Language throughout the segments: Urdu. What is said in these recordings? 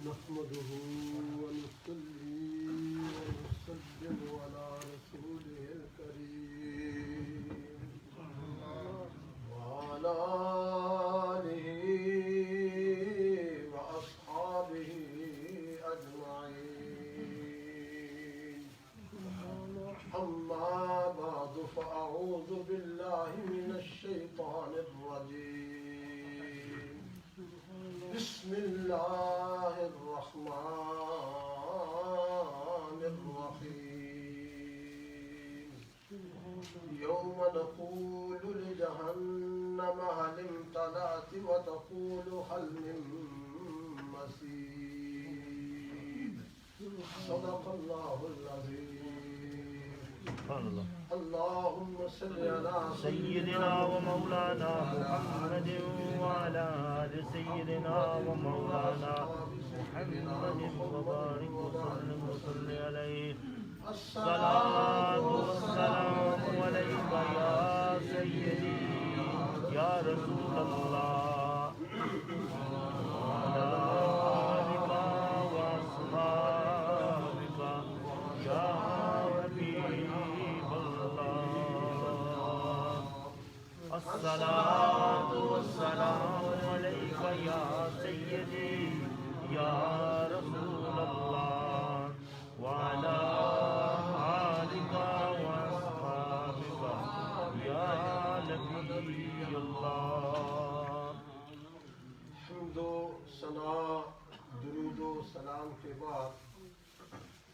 نحمده ونصلي ونسلم على رسوله الكريم وعلى آله وأصحابه أجمعين. أما بعد فأعوذ بالله من الشيطان الرجيم. بسم الله الرحمن الرحيم. يوم نقول لجهنم هل امتلأت وتقول هل من مزيد. صدق الله العظيم. اللهم صل على سيدنا ومولانا محمد وعلى آل سيدنا ومولانا محمد وبارك وسلم وصل عليه. الصلاة والسلام عليك يا سيدي يا رسول الله وعلى آلك وأصحابك يا حبيب الله. الصلاة والسلام عليك يا سيدي يا رسول الله وعلى آلك وأصحابك يا نبي الله. حمد و ثنا درود و سلام کے بعد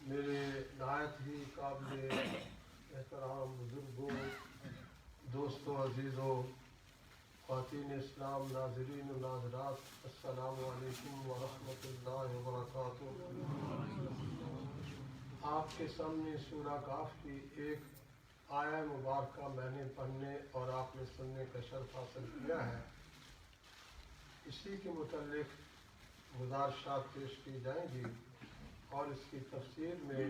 میرے نہایت ہی قابل احترام بزرگوں، دوستوں، عزیزوں، خواتین اسلام، ناظرین و ناظرات، السلام علیکم ورحمۃ اللہ وبرکاتہ۔ آپ کے سامنے سورہ کاف کی ایک آیہ مبارکہ میں نے پڑھنے اور آپ نے سننے کا شرف حاصل کیا ہے۔ اسی کے متعلق گزارشات پیش کی جائیں گی اور اس کی تفسیر میں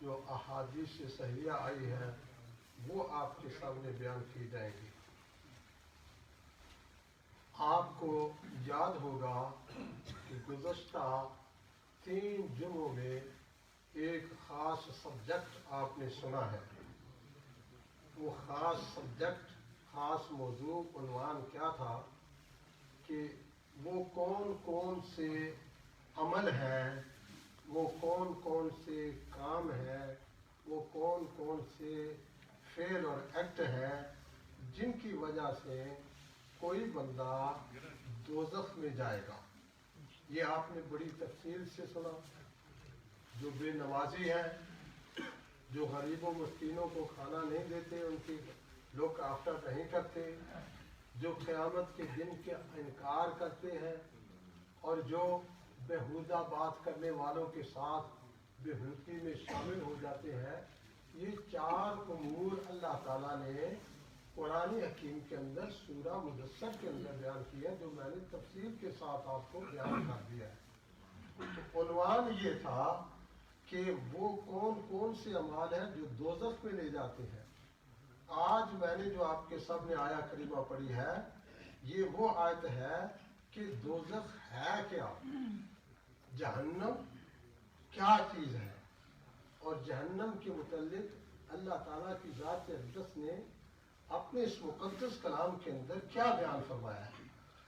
جو احادیث صحیحہ آئی ہے وہ آپ کے سامنے بیان کی جائے گی۔ آپ کو یاد ہوگا کہ گزشتہ 3 جمعوں میں ایک خاص سبجیکٹ آپ نے سنا ہے۔ وہ خاص سبجیکٹ، خاص موضوع، عنوان کیا تھا کہ وہ کون کون سے عمل ہیں، وہ کون کون سے کام ہیں، وہ کون کون سے فعل اور ایکٹ ہیں جن کی وجہ سے کوئی بندہ دوزخ میں جائے گا۔ یہ آپ نے بڑی تفصیل سے سنا۔ جو بے نمازی ہیں، جو غریب و مسکینوں کو کھانا نہیں دیتے، ان کی لوگ آفٹر نہیں کرتے، جو قیامت کے دن کے انکار کرتے ہیں اور جو بےہودہ بات کرنے والوں کے ساتھ بےہودگی میں شامل ہو جاتے ہیں، یہ 4 امور اللہ تعالیٰ نے قرآن حکیم کے اندر سورہ مدثر کے اندر بیان کیا ہے، جو میں نے تفصیل کے ساتھ آپ کو بیان کر دیا ہے۔ تو عنوان یہ تھا کہ وہ کون کون سے اعمال ہیں جو دوزخ میں لے جاتے ہیں۔ آج میں نے جو آپ کے سامنے آیہ کریمہ پڑھی ہے، یہ وہ آیت ہے کہ دوزخ ہے کیا، جہنم کیا چیز ہے، اور جہنم کے متعلق اللہ تعالیٰ کی ذات اقدس نے اپنے اس مقدس کلام کے اندر کیا بیان فرمایا ہے۔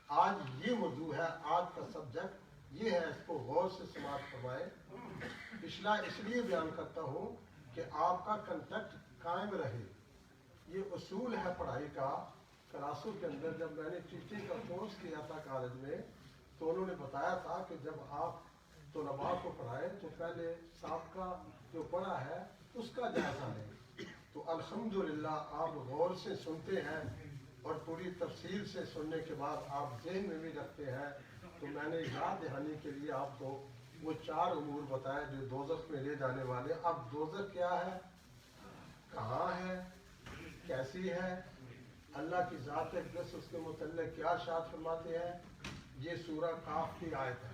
آج یہ موضوع ہے، آج کا سبجیکٹ یہ ہے، اس کو غور سے سماعت فرمائیں۔ پچھلا اس لیے بیان کرتا ہوں کہ آپ کا کنٹیکٹ قائم رہے۔ یہ اصول ہے پڑھائی کا۔ کلاسوں کے اندر جب میں نے ٹیچنگ کا کورس کیا تھا کالج میں، تو انہوں نے بتایا تھا کہ جب آپ طلباء کو پڑھائیں تو پہلے سابقہ جو پڑھا ہے اس کا جائزہ لیں۔ تو الحمدللہ آپ غور سے سنتے ہیں اور پوری تفصیل سے سننے کے بعد آپ ذہن میں بھی رکھتے ہیں۔ تو میں نے یاد دہانی کے لیے آپ کو وہ 4 امور بتائے جو دوزخ میں لے جانے والے۔ اب دوزخ کیا ہے، کہاں ہے، کیسی ہے، اللہ کی ذات اقدس اس کے متعلق کیا ارشاد فرماتے ہیں، یہ سورہ کاف کی آیت ہے۔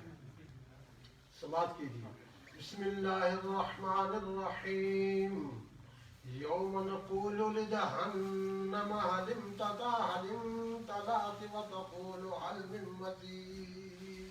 سماعت کیجیے۔ بسم اللہ الرحمن الرحیم۔ یوم نقول لجہنم هل امتلأت وتقول هل من مزید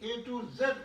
A to Z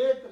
1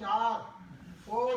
4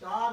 4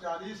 40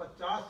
50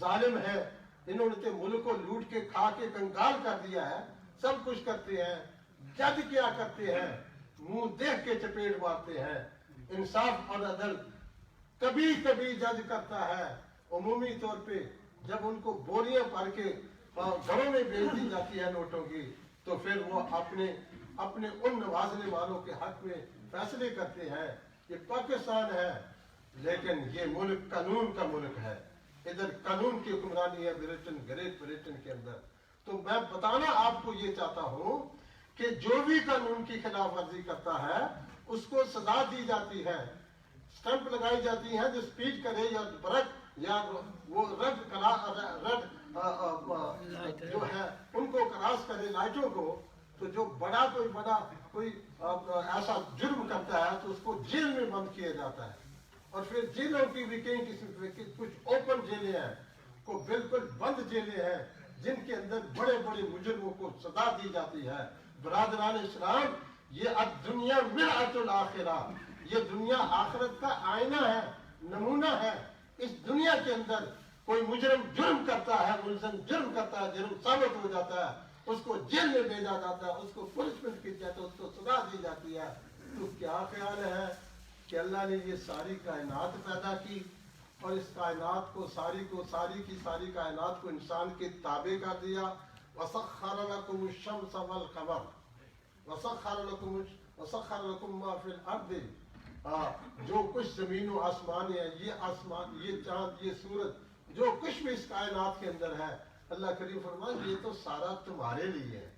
ظالم ہے، انہوں نے ملک کو لوٹ کے کھا کے کنگال کر دیا ہے، سب کچھ کرتے ہیں، جج کیا کرتے ہیں، منہ دیکھ کے چپیٹ مارتے ہیں، انصاف اور عدل کبھی کبھی جج کرتا ہے، عمومی طور پہ جب ان کو بوریاں بھر کے گھروں میں بھیج دی جاتی ہے نوٹوں کی، تو پھر وہ اپنے ان نوازنے والوں کے حق میں فیصلے کرتے ہیں۔ یہ پاکستان ہے لیکن یہ ملک قانون کا ملک ہے، ادھر قانون کی حکمرانی ہے گریٹ بریٹن کے اندر۔ تو میں بتانا آپ کو یہ چاہتا ہوں کہ جو بھی قانون کی خلاف ورزی کرتا ہے اس کو سزا دی جاتی ہے، سٹمپ لگائی جاتی ہے، جو سپیڈ کرے یا برق یا وہ رد جو ہے ان کو کراس کرے لائٹوں کو، تو جو بڑا کوئی ایسا جرم کرتا ہے تو اس کو جیل میں بند کیا جاتا ہے، اور پھر جیلوں کی بھی کئی قسم کی کچھ اوپن جیلیں ہیں، کو بالکل بند جیلیں ہیں جن کے اندر بڑے بڑے مجرموں کو سزا دی جاتی ہے۔ برادران اسلام، یہ دنیا مرآت الآخرہ، یہ دنیا آخرت کا آئینہ ہے، نمونہ ہے۔ اس دنیا کے اندر کوئی مجرم جرم کرتا ہے، ملزم جرم کرتا ہے، جرم ثابت ہو جاتا ہے، اس کو جیل میں بھیجا جاتا ہے، اس کو پنشمنٹ کی جاتی ہے، اس کو سزا دی جاتی ہے۔ تو کیا خیال ہے کہ اللہ نے یہ ساری کائنات پیدا کی اور اس کائنات کو ساری کی ساری کائنات کو انسان کے تابع کر دیا۔ وَسَخَّرَ لَكُمُ الشَّمْسَ وَالْقَمَرَ وَسَخَّرَ لَكُم مَّا فِي الْأَرْضِ، جو کچھ زمین و آسمان ہے، یہ آسمان، یہ چاند، یہ سورج، جو کچھ بھی اس کائنات کے اندر ہے، اللہ کریم فرمائے یہ تو سارا تمہارے لیے ہے۔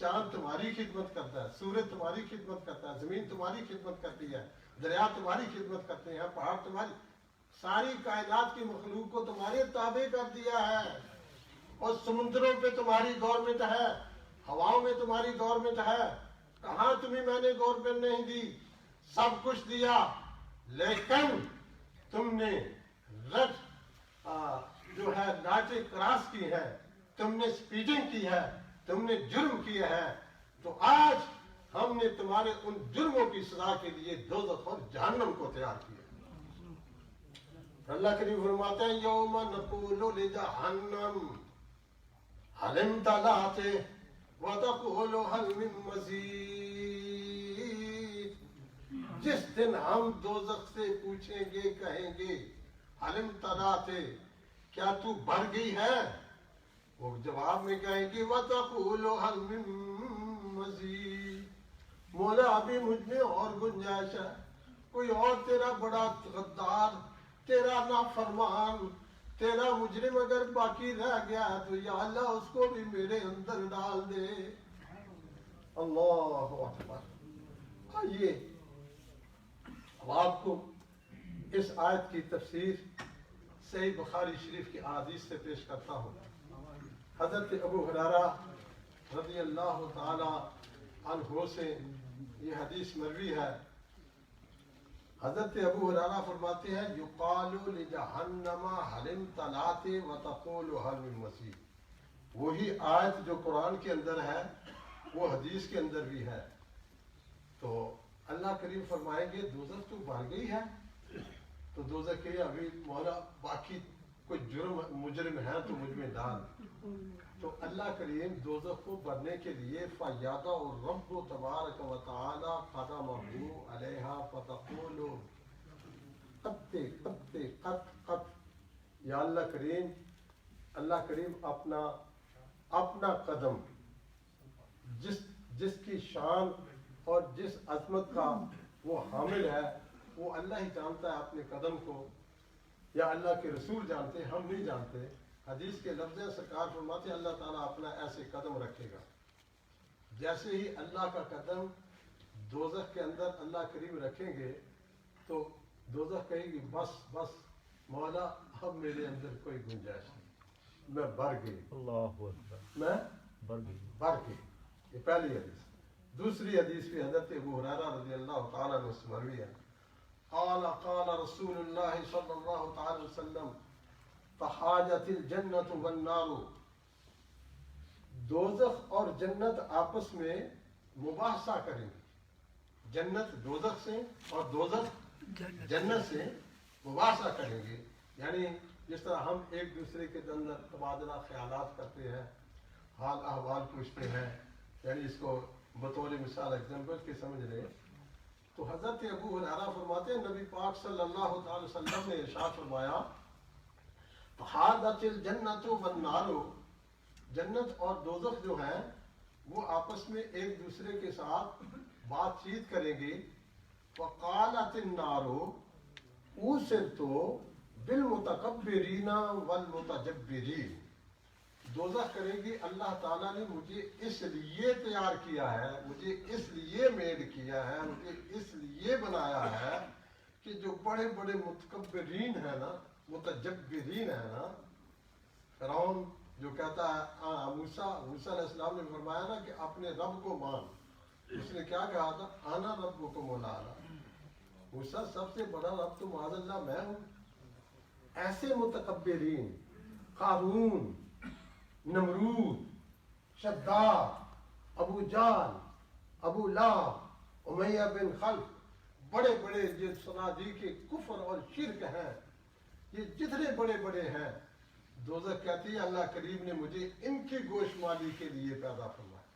چاند تمہاری خدمت کرتا ہے، سورج تمہاری خدمت کرتا ہے، زمین تمہاری خدمت کرتی ہے، دریا تمہاری خدمت کرتے ہیں، پہاڑ تمہاری، ساری کائنات کی مخلوق کو تمہارے تابع کر دیا ہے، اور سمندروں پہ تمہاری گورنمنٹ ہے، ہواؤں میں تمہاری گورنمنٹ ہے۔ کہاں تمہیں میں نے گورنمنٹ نہیں دی؟ سب کچھ دیا، لیکن تم نے جو ہے لاٹیں کراس کی ہے، تم نے سپیڈنگ کی ہے، تم نے جرم کیا ہے، تو آج ہم نے تمہارے ان جرموں کی سزا کے لیے دوزخ اور جہنم کو تیار کیا۔ اللہ کریم فرماتے ہیں یوم نقول لجہنم هل امتلأت وتقول هل من مزید، جس دن ہم دوزخ سے پوچھیں گے، کہیں گے هل امتلأت، کیا تو بھر گئی ہے؟ وہ جواب میں کہیں گے وتقول هل من مزید، مولا ابھی مجھ میں اور گنجائش ہے، کوئی اور تیرا بڑا غدار، تیرا نافرمان، تیرا مجرم اگر باقی رہ گیا ہے تو یا اللہ اس کو بھی میرے اندر ڈال دے۔ اللہ اکبر۔ آئیے اب آپ کو اس آیت کی تفسیر صحیح بخاری شریف کی احادیث سے پیش کرتا ہوں۔ حضرت ابو ہریرہ رضی اللہ تعالی عنہ سے یہ حدیث مروی ہے۔ حضرت ابو ہریرہ فرماتے ہیں یقال لجہنم هل امتلأت وتقول هل من مزید، وہی آیت جو قرآن کے اندر ہے وہ حدیث کے اندر بھی ہے۔ تو اللہ کریم فرمائیں گے دوزخ تو بھر گئی ہے، تو دوزخ کے ابھی مولا باقی کوئی مجرم ہے تو مجھ میں ڈال۔ تو اللہ کریم دوزخ کو بھرنے کے لیے فَيَضَعُ الرَّبُّ تَبَارَكَ وَتَعَالَى قَدَمَهُ عَلَيْهَا فَتَقُولُ قَطِّ قَطِّ قَطْ قَطْ، یا اللہ کریم اپنا قدم جس کی شان اور جس عظمت کا وہ حامل ہے وہ اللہ ہی جانتا ہے اپنے قدم کو، یا اللہ کے رسول جانتے ہیں، ہم نہیں جانتے۔ حدیث کے لفظ سرکار فرماتے ہیں اللہ تعالیٰ اپنا ایسے قدم رکھے گا، جیسے ہی اللہ کا قدم دوزخ کے اندر اللہ کریم رکھیں گے تو دوزخ کہے گی بس بس مولا اب میرے اندر کوئی گنجائش نہیں، میں بھر گئی، اللہ اکبر، میں بھر گئی۔ یہ پہلی حدیث۔ دوسری حدیث بھی حضرت ابو ہریرہ رضی اللہ تعالیٰ عنہ سے مروی ہے۔ قال رسول اللہ صلی اللہ تعالی وسلم تحاجت الجنت والنار، دوزخ اور جنت آپس میں مباحثہ کریں گے، جنت دوزخ سے اور دوزخ جنت سے مباحثہ کریں گے، یعنی جس طرح ہم ایک دوسرے کے اندر تبادلہ خیالات کرتے ہیں، حال احوال پوچھتے ہیں، یعنی اس کو بطور مثال ایگزامپل کے سمجھ لیں، تو حضرت ابو ہریرہ فرماتے ہیں نبی پاک صلی اللہ تعالی وسلم نے ارشاد فرمایا فحادت الجنت والنار، جنت اور دوزخ جو ہیں وہ آپس میں ایک دوسرے کے ساتھ بات چیت کریں گے، وقالت النار اوصرت بالمتکبرین والمتجبرین، دوزخ کرے گی اللہ تعالیٰ نے مجھے اس لیے تیار کیا ہے، مجھے اس لیے میڈ کیا ہے، مجھے اس لیے بنایا ہے کہ جو بڑے بڑے متکبرین ہیں نا، متجبرین ہیں نا، فرعون جو کہتا ہے موسیٰ علیہ السلام نے فرمایا نا کہ اپنے رب کو مان، اس نے کیا کہا تھا انا ربکم الاعلی، موسیٰ سب سے بڑا رب تو معاذ اللہ میں ہوں۔ ایسے متکبرین، قارون، نمرود، شداد، ابو جہل، ابو لہب، امیہ بن خلف، بڑے بڑے جو صنادیق کفر اور شرک ہیں، یہ جتنے بڑے بڑے ہیں، دوزخ کہتی ہے اللہ کریم نے مجھے ان کی گوشت مالی کے لیے پیدا فرمایا،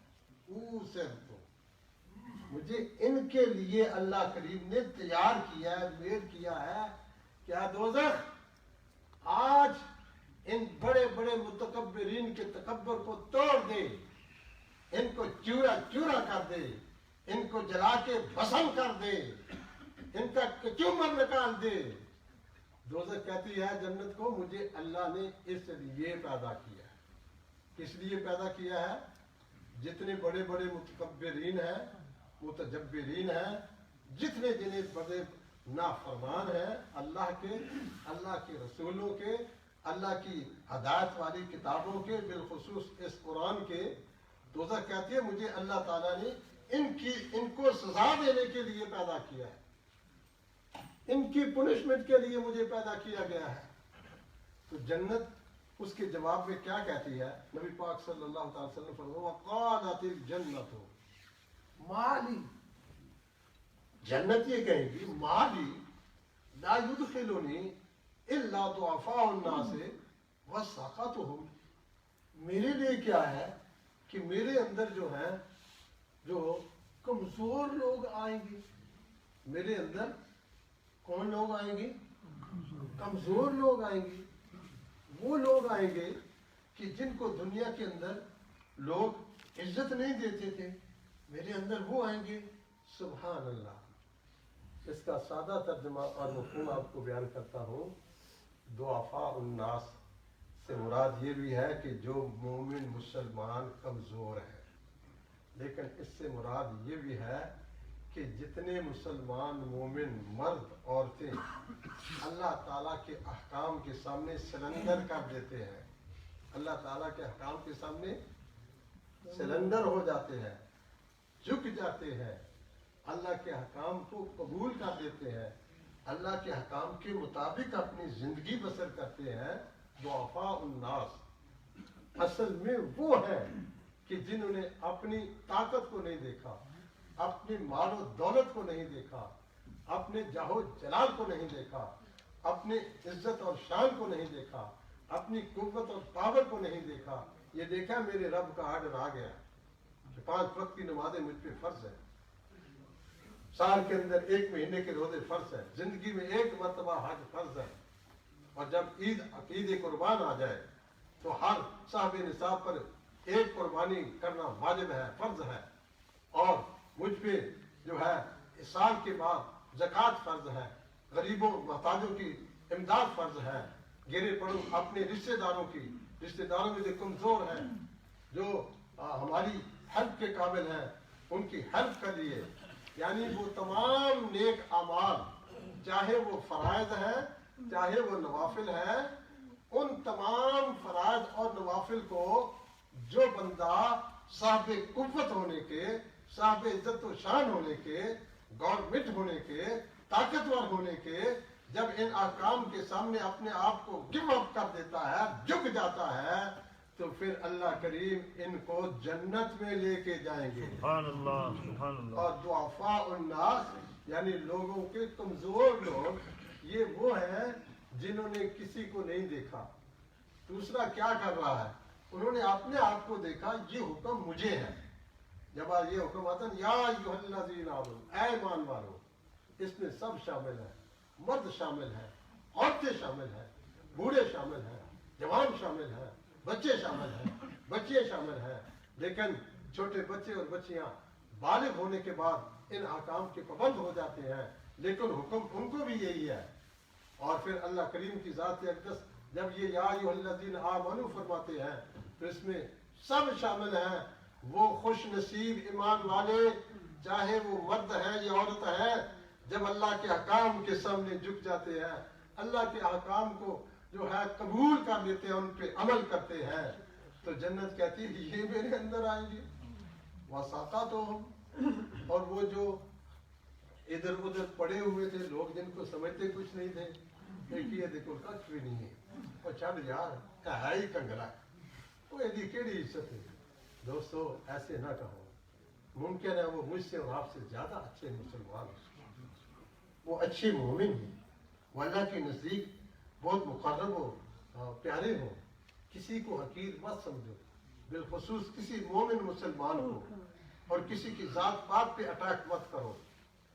مجھے ان کے لیے اللہ کریم نے تیار کیا ہے، میڈ کیا ہے۔ کیا دوزخ آج ان بڑے بڑے متکبرین کے تکبر کو توڑ دے، ان کو چورا چورا کر دے، ان کو جلا کے بھسم کر دے، ان کا کچومر نکال دے۔ دوزخ کہتی ہے جنت کو مجھے اللہ نے اس لیے پیدا کیا ہے۔ کس لیے پیدا کیا ہے؟ جتنے بڑے بڑے متکبرین ہیں، متجبرین ہیں، جتنے جنہیں بڑے نافرمان ہیں اللہ کے، اللہ کے رسولوں کے، اللہ کی ہدایت والی کتابوں کے، بالخصوص اس قرآن کے، دوزخ کہتی ہے مجھے اللہ تعالیٰ نے ان کو سزا دینے کے لیے پیدا کیا ہے، ان کی پنشمنٹ کے لیے مجھے پیدا کیا گیا ہے۔ تو جنت اس کے جواب میں کیا کہتی ہے؟ نبی پاک صلی اللہ تعالی وسلم فرمایا وقالت الجنت مالی، جنت یہ کہیں گی مالی لا يدخلنی الا ضعفاء الناس وسخطهم، میرے لیے کیا ہے کہ میرے اندر جو ہے جو کمزور لوگ آئیں گے، میرے اندر کون لوگ آئیں گے؟ کمزور لوگ آئیں گے، وہ لوگ آئیں گے کہ جن کو دنیا کے اندر لوگ عزت نہیں دیتے تھے، میرے اندر وہ آئیں گے۔ سبحان اللہ۔ اس کا سادہ ترجمہ اور مفہوم آپ کو بیان کرتا ہوں۔ ضعفاء الناس سے مراد یہ بھی ہے کہ جو مومن مسلمان کمزور ہے، لیکن اس سے مراد یہ بھی ہے کہ جتنے مسلمان مومن مرد عورتیں اللہ تعالیٰ کے احکام کے سامنے سرنڈر کر دیتے ہیں، اللہ تعالیٰ کے احکام کے سامنے سرنڈر ہو جاتے ہیں، جھک جاتے ہیں، اللہ کے احکام کو قبول کر دیتے ہیں، اللہ کے احکام کے مطابق اپنی زندگی بسر کرتے ہیں، ضعفاء الناس اصل میں وہ ہیں کہ جنہوں نے اپنی طاقت کو نہیں دیکھا، اپنی مال و دولت کو نہیں دیکھا، اپنے جاہ و جلال کو نہیں دیکھا، اپنی عزت اور شان کو نہیں دیکھا، اپنی قوت اور پاور کو نہیں دیکھا، یہ دیکھا میرے رب کا آرڈر آ گیا کہ 5 وقت کی نمازیں مجھ پہ فرض ہیں، سال کے اندر 1 مہینے کے روزے فرض ہیں، زندگی میں 1 مرتبہ حج فرض ہے، اور جب عید قربان آ جائے تو ہر صاحب نصاب پر 1 قربانی کرنا واجب ہے، فرض ہے، اور مجھ پہ جو ہے سال کے بعد زکوٰۃ فرض ہے، غریبوں محتاجوں کی امداد فرض ہے، گرے پڑوں اپنے رشتہ داروں میں جو کمزور ہیں، جو ہماری ہیلپ کے قابل ہیں، ان کی ہیلپ کر لیے، یعنی وہ تمام نیک اعمال، چاہے وہ فرائض ہیں چاہے وہ نوافل ہیں، ان تمام فرائض اور نوافل کو جو بندہ صاحب قوت ہونے کے، صاحب عزت و شان ہونے کے، گورنمنٹ ہونے کے، طاقتور ہونے کے، جب ان احکام کے سامنے اپنے آپ کو گیو اپ کر دیتا ہے، جھک جاتا ہے، تو پھر اللہ کریم ان کو جنت میں لے کے جائیں گے۔ سبحان اللہ، سبحان اللہ۔ اور ضعفاء الناس یعنی لوگوں کے کمزور لوگ، یہ وہ ہیں جنہوں نے کسی کو نہیں دیکھا. دوسرا کیا کر رہا ہے؟ انہوں نے اپنے آپ کو دیکھا. یہ حکم مجھے ہے. جب یہ حکم آتا ہے یا ایھا الذین آمنوا، اے ایمان والو، اس میں سب شامل ہیں. مرد شامل ہیں، عورتیں شامل ہیں، بوڑھے شامل ہیں، جوان شامل ہیں، بچے شامل ہیں، بچیاں شامل ہیں. لیکن چھوٹے بچے اور بچیاں بالغ ہونے کے بعد ان احکام کے پابند ہو جاتے ہیں، لیکن حکم ان کو بھی یہی ہے. اور پھر اللہ کریم کی ذات اقدس جب یہ یا ایھا الذین آمنوا فرماتے ہیں تو اس میں سب شامل ہیں. وہ خوش نصیب ایمان والے، چاہے وہ مرد ہے یا عورت ہے، جب اللہ کے احکام کے سامنے جھک جاتے ہیں، اللہ کے احکام کو جو ہے قبول کر لیتے ہیں، ان پہ عمل کرتے ہیں، تو جنت کہتی ہے یہ میرے اندر آئیں گے. وَسَاقَتُهُمْ، اور وہ جو ادھر ادھر پڑے ہوئے تھے لوگ، جن کو سمجھتے کچھ نہیں تھے، دیکھیے دیکھو کچھ بھی نہیں ہے، وہ چھڑ یار ہے ہی کنگلا، وہ ایدی کیڑی عزت ہے. دوستو ایسے نہ کہو. ممکن ہے وہ مجھ سے اور آپ سے زیادہ اچھے مسلمان ہیں، وہ اچھے مومن ہیں، وہ اللہ کے نزدیک بہت مقرب ہو، پیارے ہو. کسی کو حقیر مت سمجھو، بالخصوص کسی مومن مسلمان کو، اور کسی کی ذات پات پہ اٹیک مت کرو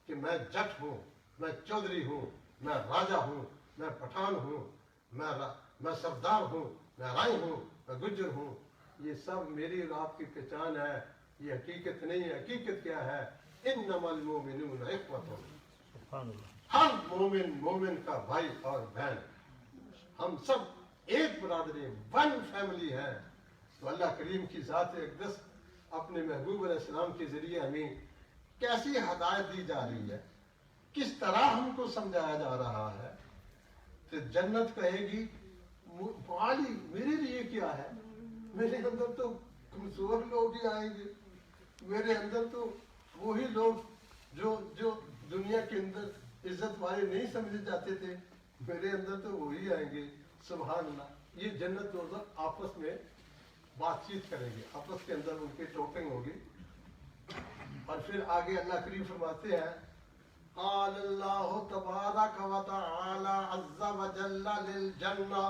کہ میں جٹ ہوں، میں چودھری ہوں، میں راجہ ہوں، میں پٹھان ہوں، میں سردار ہوں، میں رائے ہوں، میں گجر ہوں. یہ سب میری اور آپ کی پہچان ہے، یہ حقیقت نہیں ہے. حقیقت کیا ہے؟ انما المؤمنون اخوۃ. سبحان اللہ. ہر مومن مومن کا بھائی اور بہن، ہم سب ایک برادری، ون فیملی ہے. تو اللہ کریم کی ذات اقدس اپنے محبوب علیہ السلام کے ذریعے ہمیں کیسی ہدایت دی جا رہی ہے، کس طرح ہم کو سمجھایا جا رہا ہے. تو جنت کہے گی والی میرے لیے کیا ہے؟ میرے اندر تو کمزور لوگ ہی آئیں گے، میرے اندر تو وہی لوگ جو دنیا کے اندر عزت والے نہیں سمجھے جاتے تھے، میرے اندر تو وہی آئیں گے. سبحان اللہ. یہ جنت دوزخ آپس میں بات چیت کریں گے، آپس کے اندر ان کی ٹاکنگ ہوگی. اور پھر آگے اللہ کریم فرماتے ہیں قال اللہ تبارک و تعالی عز وجل للجنہ.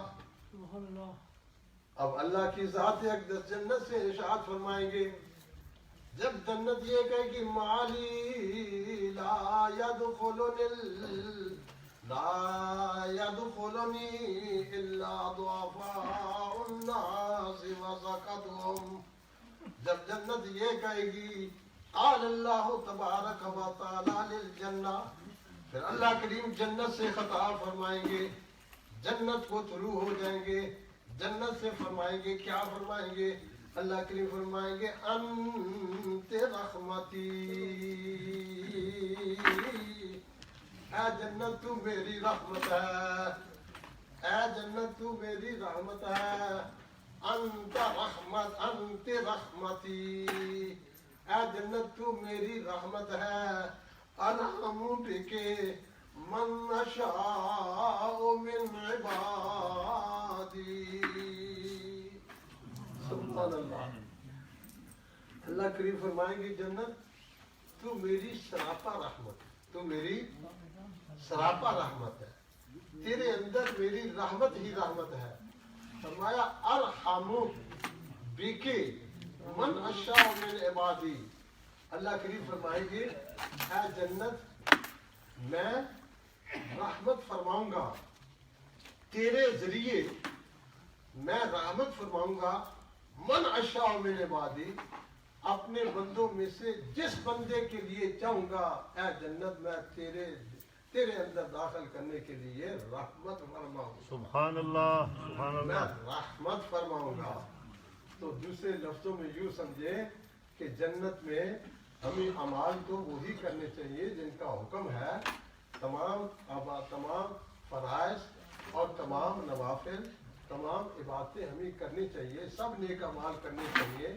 اب اللہ کی ذات اقدس جنت سے ارشاد فرمائیں گے. جب جنت یہ کہے کہ مالی لا يدخلني الا ضعفاء الناس وسقطهم. جب جنت یہ کہے گی قال اللہ تبارک و تعالی للجنہ، پھر اللہ کریم جنت سے خطاب فرمائیں گے، جنت کو تھرو ہو جائیں گے، جنت سے فرمائیں گے. کیا فرمائیں گے؟ اللہ کریم فرمائیں گے انت رحمتی، اے جنت تو میری رحمت ہے، اے جنت تو میری رحمت ہے. انت رحمتی، اے جنت تو میری رحمت ہے. ارحم بک من اشاء من عبادی. سبحان اللہ. اللہ کریم فرمائیں گے جنت تو میری سراپا رحمت، تو میری سراپا رحمت ہے، تیرے اندر میری رحمت ہی رحمت ہے. فرمایا ارحم بک من اشاء من عبادی. اللہ کریم فرمائیں گے اے جنت میں رحمت فرماؤں گا تیرے ذریعے، میں رحمت فرماؤں گا من اشاء من عبادی، اپنے بندوں میں سے جس بندے کے لیے چاہوں گا. اے جنت میں تیرے اندر داخل کرنے کے لیے رحمت فرماؤں گا. سبحان اللہ. سبحان میں اللہ. رحمت فرماؤں گا. تو دوسرے لفظوں میں یوں سمجھے کہ جنت میں ہمیں اعمال تو وہی کرنے چاہیے جن کا حکم ہے. تمام فرائض اور تمام نوافل، تمام عبادتیں ہمیں کرنی چاہیے، سب نیک اعمال کرنے چاہیے.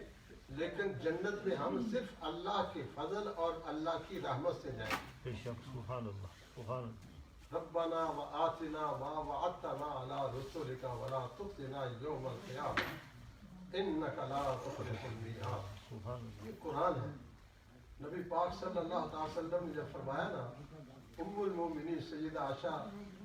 لیکن جنت میں ہم صرف اللہ کے فضل اور اللہ کی رحمت سے جائیں. بے شک. سبحان اللہ. سبحان اللہ. ربنا وآتنا ما وعدتنا على رسلك ولا تخزنا يوم القيامة انك لا تخلف الميعاد. سبحان اللہ. یہ قرآن ہے. نبی پاک صلی اللہ تعالی وسلم نے جب فرمایا نا، ام المومنین سیدہ عائشہ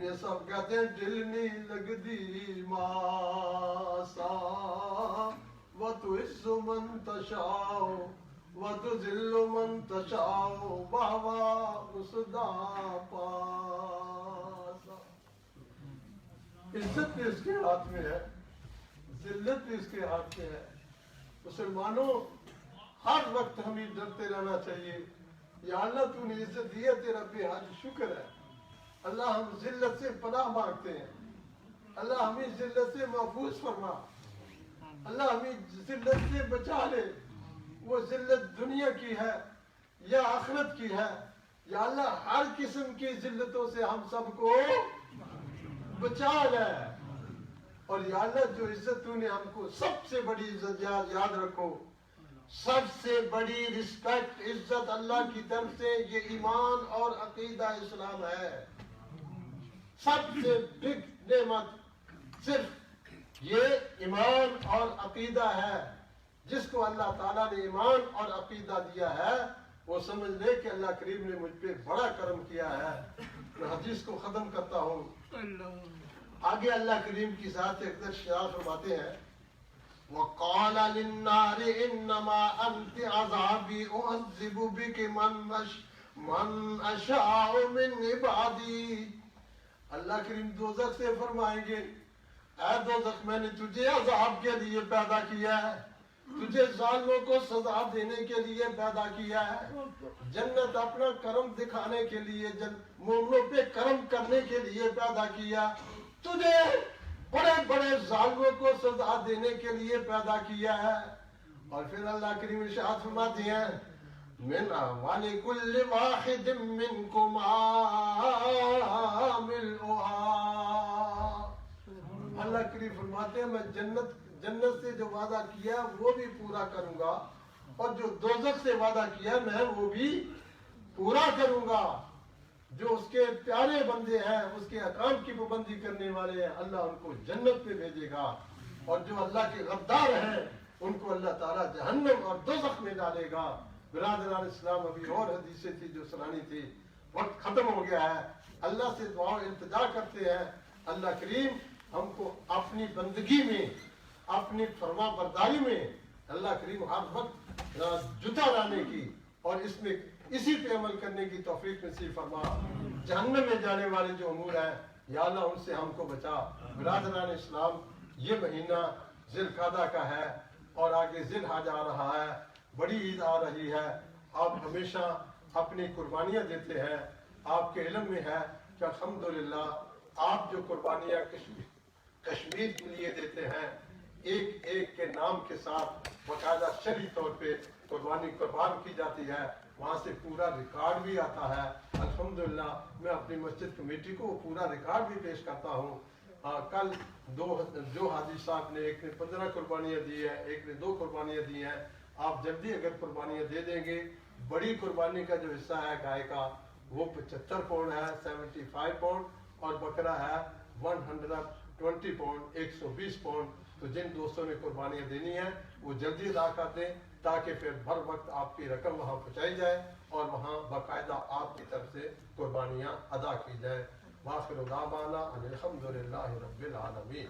یہ سب کہتے ہیں دل نہیں لگدی ماسا وتعز من تشاء وتذل من تشاء بہوا اسدا پاسا. عزت بھی اس کے ہاتھ میں ہے، ذلت بھی اس کے ہاتھ میں ہے. مسلمانوں ہر وقت ہمیں ڈرتے رہنا چاہیے. یا اللہ تو نے عزت دی ہے، تیرا بے حد شکر ہے. اللہ ہم ذلت سے پناہ مانگتے ہیں. اللہ ہمیں ذلت سے محفوظ فرما. اللہ ہمیں ذلت سے بچا لے. وہ ذلت دنیا کی ہے یا آخرت کی ہے. یا اللہ ہر قسم کی ذلتوں سے ہم سب کو بچا لے. اور یا اللہ جو عزت تو نے ہم کو سب سے بڑی عزت یاد رکھو، سب سے بڑی رسپیکٹ عزت اللہ کی طرف سے یہ ایمان اور عقیدہ اسلام ہے. سب سے بگ نعمت صرف یہ ایمان اور عقیدہ ہے. جس کو اللہ تعالیٰ نے ایمان اور عقیدہ دیا ہے وہ سمجھ لے کہ اللہ کریم نے مجھ پہ بڑا کرم کیا ہے. میں حدیث کو ختم کرتا ہوں. آگے اللہ کریم کی ذات اقدس شعار فرماتے ہیں وَقَالَ لِلنَّارِ إِنَّمَا أَنْتِ عَذَابِي أُعَذِّبُ بِكِ مَنْ أَشَاءُ مِنْ عِبَادِي. اللہ کریم دوزخ سے فرمائیں گے اے دوزخ میں نے تجھے عذاب کے لیے پیدا کیا ہے، تجھے ظالموں کو سزا دینے کے لیے پیدا کیا ہے، جنت اپنا کرم دکھانے کے لیے مومنوں پہ کرم کرنے کے لیے پیدا کیا، تجھے بڑے بڑے ظالموں کو سزا دینے کے لیے پیدا کیا ہے. اور پھر اللہ کریم ارشاد فرماتے ہیں من اعمال کل واحد منکم ملؤھا. اللہ کریم فرماتے ہیں میں جنت سے جو وعدہ کیا وہ بھی پورا کروں گا، اور جو دوزخ سے وعدہ کیا میں وہ بھی پورا کروں گا. جو اس کے پیارے بندے ہیں، اس کے احکام کی پابندی کرنے والے ہیں، اللہ ان کو جنت میں بھیجے گا. اور جو اللہ کے غدار ہیں ان کو اللہ تعالیٰ جہنم اور دوزخ میں ڈالے گا. برادران اسلام ابھی اور حدیثیں تھی جو سنانی تھی، وقت ختم ہو گیا ہے. اللہ سے دعا و التجا کرتے ہیں اللہ کریم ہم کو اپنی بندگی میں، اپنی فرما برداری میں اللہ کریم ہر وقت جتا لانے کی اور اس میں اسی پہ عمل کرنے کی توفیق نصیب فرما. جہنم میں جانے والے جو امور ہیں یا اللہ ان سے ہم کو بچا. برادران اسلام یہ مہینہ ذی القعدہ کا ہے اور آگے ذی الحج آ رہا ہے، بڑی عید آ رہی ہے. آپ ہمیشہ اپنی قربانیاں دیتے ہیں. آپ کے علم میں ہے کہ الحمدللہ آپ جو قربانیاں کشمیر کے لیے دیتے ہیں ایک ایک کے نام کے ساتھ باقاعدہ شرعی طور پہ قربانی قربان کی جاتی ہے، وہاں سے پورا ریکارڈ بھی آتا ہے. الحمدللہ میں اپنی مسجد کمیٹی کو پورا ریکارڈ بھی پیش کرتا ہوں. کل جو حاجی صاحب نے ایک نے 15 قربانیاں دی ہیں، ایک نے 2 قربانیاں دی ہیں. آپ جلدی اگر قربانیاں دے دیں گے، بڑی قربانی کا جو حصہ ہے گائے کا وہ 75 پاؤنڈ ہے، 75 پاؤنڈ، اور بکرا ہے 120 پاؤنڈ، 120 پاؤنڈ. تو جن دوستوں نے قربانیاں دینی ہیں وہ جلدی ادا کر دیں تاکہ پھر بھر وقت آپ کی رقم وہاں پہنچائی جائے اور وہاں باقاعدہ آپ کی طرف سے قربانیاں ادا کی جائے. وآخر دعوانا ان الحمدللہ رب العالمین.